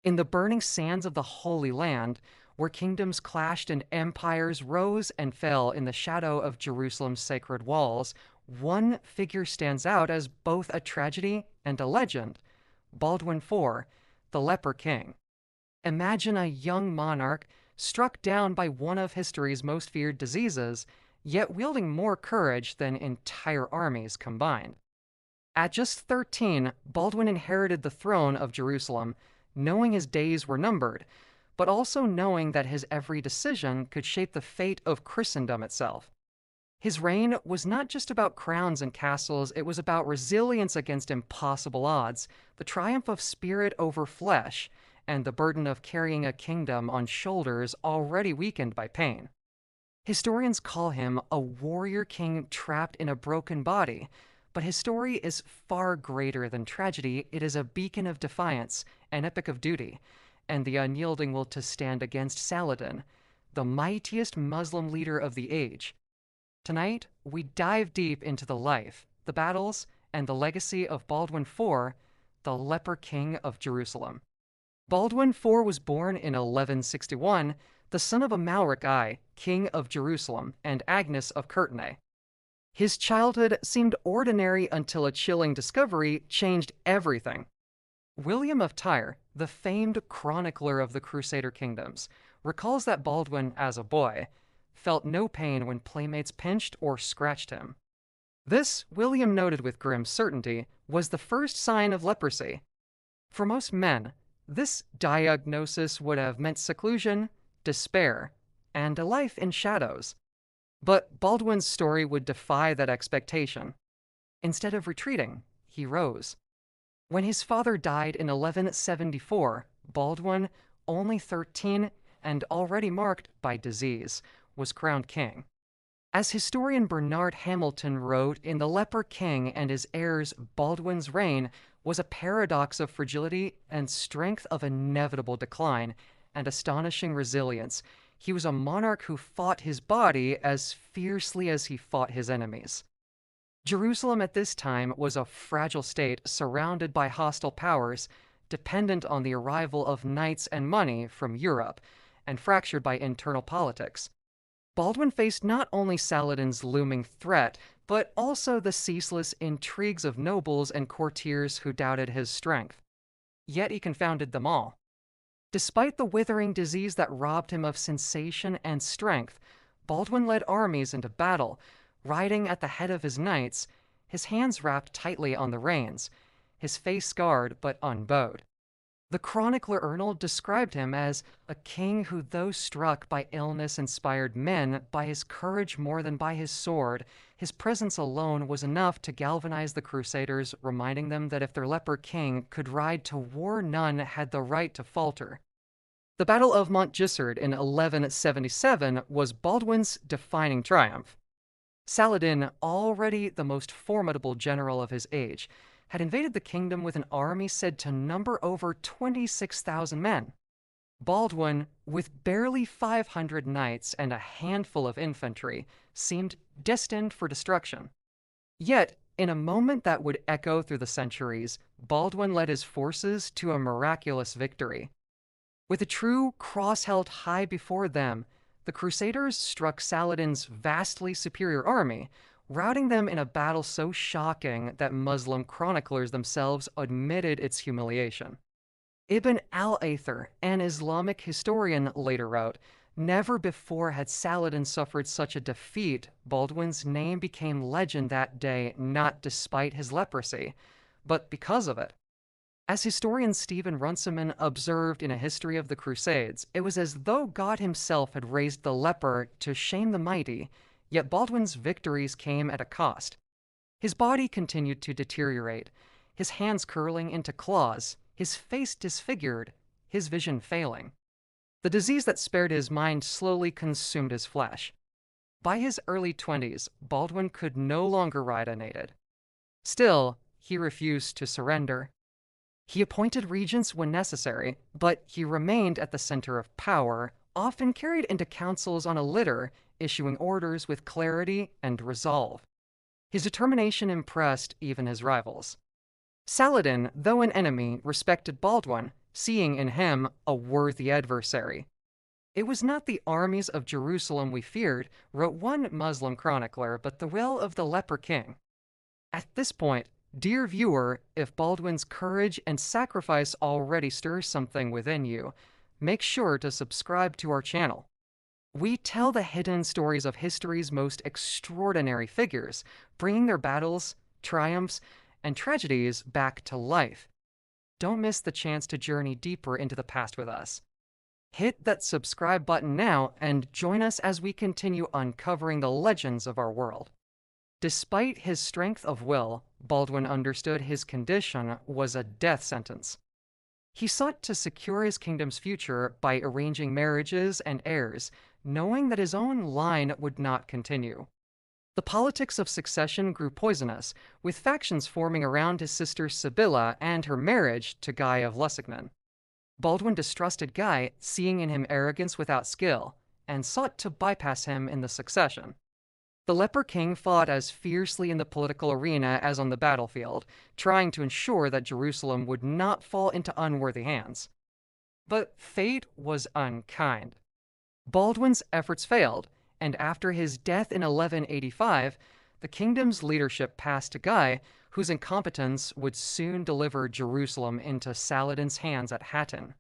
In the burning sands of the Holy Land, where kingdoms clashed and empires rose and fell in the shadow of Jerusalem's sacred walls, one figure stands out as both a tragedy and a legend: Baldwin IV, the Leper King. Imagine a young monarch struck down by one of history's most feared diseases, yet wielding more courage than entire armies combined. At just 13, Baldwin inherited the throne of Jerusalem, knowing his days were numbered, but also knowing that his every decision could shape the fate of Christendom itself. His reign was not just about crowns and castles, it was about resilience against impossible odds, the triumph of spirit over flesh, and the burden of carrying a kingdom on shoulders already weakened by pain. Historians call him a warrior king trapped in a broken body, but his story is far greater than tragedy. It is a beacon of defiance, an epic of duty, and the unyielding will to stand against Saladin, the mightiest Muslim leader of the age. Tonight, we dive deep into the life, the battles, and the legacy of Baldwin IV, the Leper King of Jerusalem. Baldwin IV was born in 1161, the son of Amalric king of Jerusalem, and Agnes of Courtenay. His childhood seemed ordinary until a chilling discovery changed everything. William of Tyre, the famed chronicler of the Crusader kingdoms, recalls that Baldwin, as a boy, felt no pain when playmates pinched or scratched him. This, William noted with grim certainty, was the first sign of leprosy. For most men, this diagnosis would have meant seclusion, despair, and a life in shadows. But Baldwin's story would defy that expectation. Instead of retreating, he rose. When his father died in 1174, Baldwin, only 13 and already marked by disease, was crowned king. As historian Bernard Hamilton wrote in The Leper King and His Heirs, Baldwin's reign was a paradox of fragility and strength, of inevitable decline and astonishing resilience. He was a monarch who fought his body as fiercely as he fought his enemies. Jerusalem at this time was a fragile state surrounded by hostile powers, dependent on the arrival of knights and money from Europe, and fractured by internal politics. Baldwin faced not only Saladin's looming threat, but also the ceaseless intrigues of nobles and courtiers who doubted his strength. Yet he confounded them all. Despite the withering disease that robbed him of sensation and strength, Baldwin led armies into battle, riding at the head of his knights, his hands wrapped tightly on the reins, his face scarred but unbowed. The chronicler Ernald described him as a king who, though struck by illness, inspired men by his courage more than by his sword. His presence alone was enough to galvanize the Crusaders, reminding them that if their leper king could ride to war, none had the right to falter. The Battle of Montgisard in 1177 was Baldwin's defining triumph. Saladin, already the most formidable general of his age, had invaded the kingdom with an army said to number over 26,000 men. Baldwin, with barely 500 knights and a handful of infantry, seemed destined for destruction. Yet, in a moment that would echo through the centuries, Baldwin led his forces to a miraculous victory. With a true cross held high before them, the Crusaders struck Saladin's vastly superior army, routing them in a battle so shocking that Muslim chroniclers themselves admitted its humiliation. Ibn al-Athir, an Islamic historian, later wrote, "Never before had Saladin suffered such a defeat. Baldwin's name became legend that day, not despite his leprosy, but because of it." As historian Steven Runciman observed in A History of the Crusades, it was as though God himself had raised the leper to shame the mighty. Yet Baldwin's victories came at a cost. His body continued to deteriorate, his hands curling into claws, his face disfigured, his vision failing. The disease that spared his mind slowly consumed his flesh. By his early 20s, Baldwin could no longer ride unaided. Still, he refused to surrender. He appointed regents when necessary, but he remained at the center of power, often carried into councils on a litter, issuing orders with clarity and resolve. His determination impressed even his rivals. Saladin, though an enemy, respected Baldwin, seeing in him a worthy adversary. "It was not the armies of Jerusalem we feared," wrote one Muslim chronicler, "but the will of the Leper King." At this point, dear viewer, if Baldwin's courage and sacrifice already stirs something within you, make sure to subscribe to our channel. We tell the hidden stories of history's most extraordinary figures, bringing their battles, triumphs, and tragedies back to life. Don't miss the chance to journey deeper into the past with us. Hit that subscribe button now and join us as we continue uncovering the legends of our world. Despite his strength of will, Baldwin understood his condition was a death sentence. He sought to secure his kingdom's future by arranging marriages and heirs, knowing that his own line would not continue. The politics of succession grew poisonous, with factions forming around his sister Sibylla and her marriage to Guy of Lusignan. Baldwin distrusted Guy, seeing in him arrogance without skill, and sought to bypass him in the succession. The Leper King fought as fiercely in the political arena as on the battlefield, trying to ensure that Jerusalem would not fall into unworthy hands. But fate was unkind. Baldwin's efforts failed, and after his death in 1185, the kingdom's leadership passed to Guy, whose incompetence would soon deliver Jerusalem into Saladin's hands at Hattin.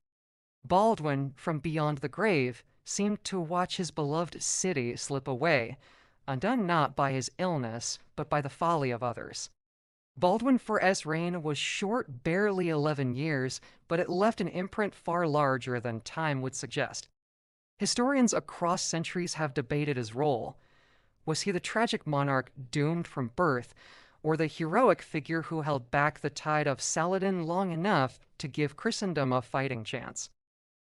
Baldwin, from beyond the grave, seemed to watch his beloved city slip away, undone not by his illness, but by the folly of others. Baldwin IV's reign was short, barely 11 years, but it left an imprint far larger than time would suggest. Historians across centuries have debated his role. Was he the tragic monarch doomed from birth, or the heroic figure who held back the tide of Saladin long enough to give Christendom a fighting chance?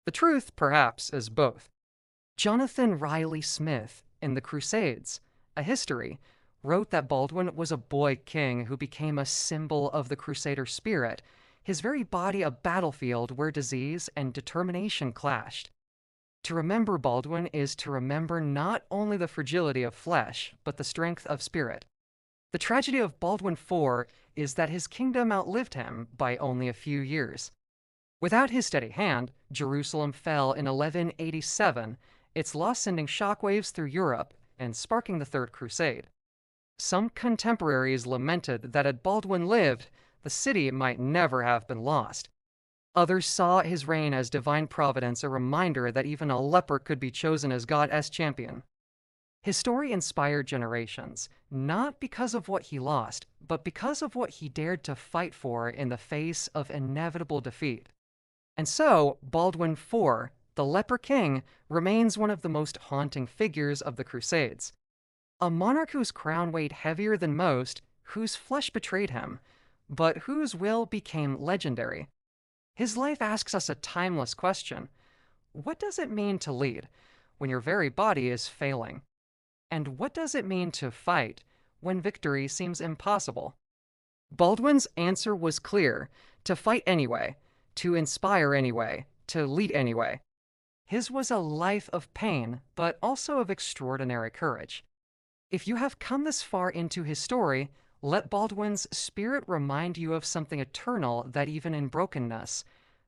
The truth, perhaps, is both. Jonathan Riley Smith, in the Crusades, a history, wrote that Baldwin was a boy king who became a symbol of the Crusader spirit, his very body a battlefield where disease and determination clashed. To remember Baldwin is to remember not only the fragility of flesh, but the strength of spirit. The tragedy of Baldwin IV is that his kingdom outlived him by only a few years. Without his steady hand, Jerusalem fell in 1187, its loss sending shockwaves through Europe and sparking the Third Crusade. Some contemporaries lamented that had Baldwin lived, the city might never have been lost. Others saw his reign as divine providence, a reminder that even a leper could be chosen as God's champion. His story inspired generations, not because of what he lost, but because of what he dared to fight for in the face of inevitable defeat. And so, Baldwin IV, the Leper King, remains one of the most haunting figures of the Crusades. A monarch whose crown weighed heavier than most, whose flesh betrayed him, but whose will became legendary. His life asks us a timeless question. What does it mean to lead when your very body is failing? And what does it mean to fight when victory seems impossible? Baldwin's answer was clear: to fight anyway, to inspire anyway, to lead anyway. His was a life of pain, but also of extraordinary courage. If you have come this far into his story, let Baldwin's spirit remind you of something eternal, that even in brokenness,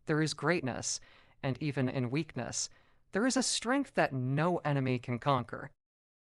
there is greatness, and even in weakness, there is a strength that no enemy can conquer.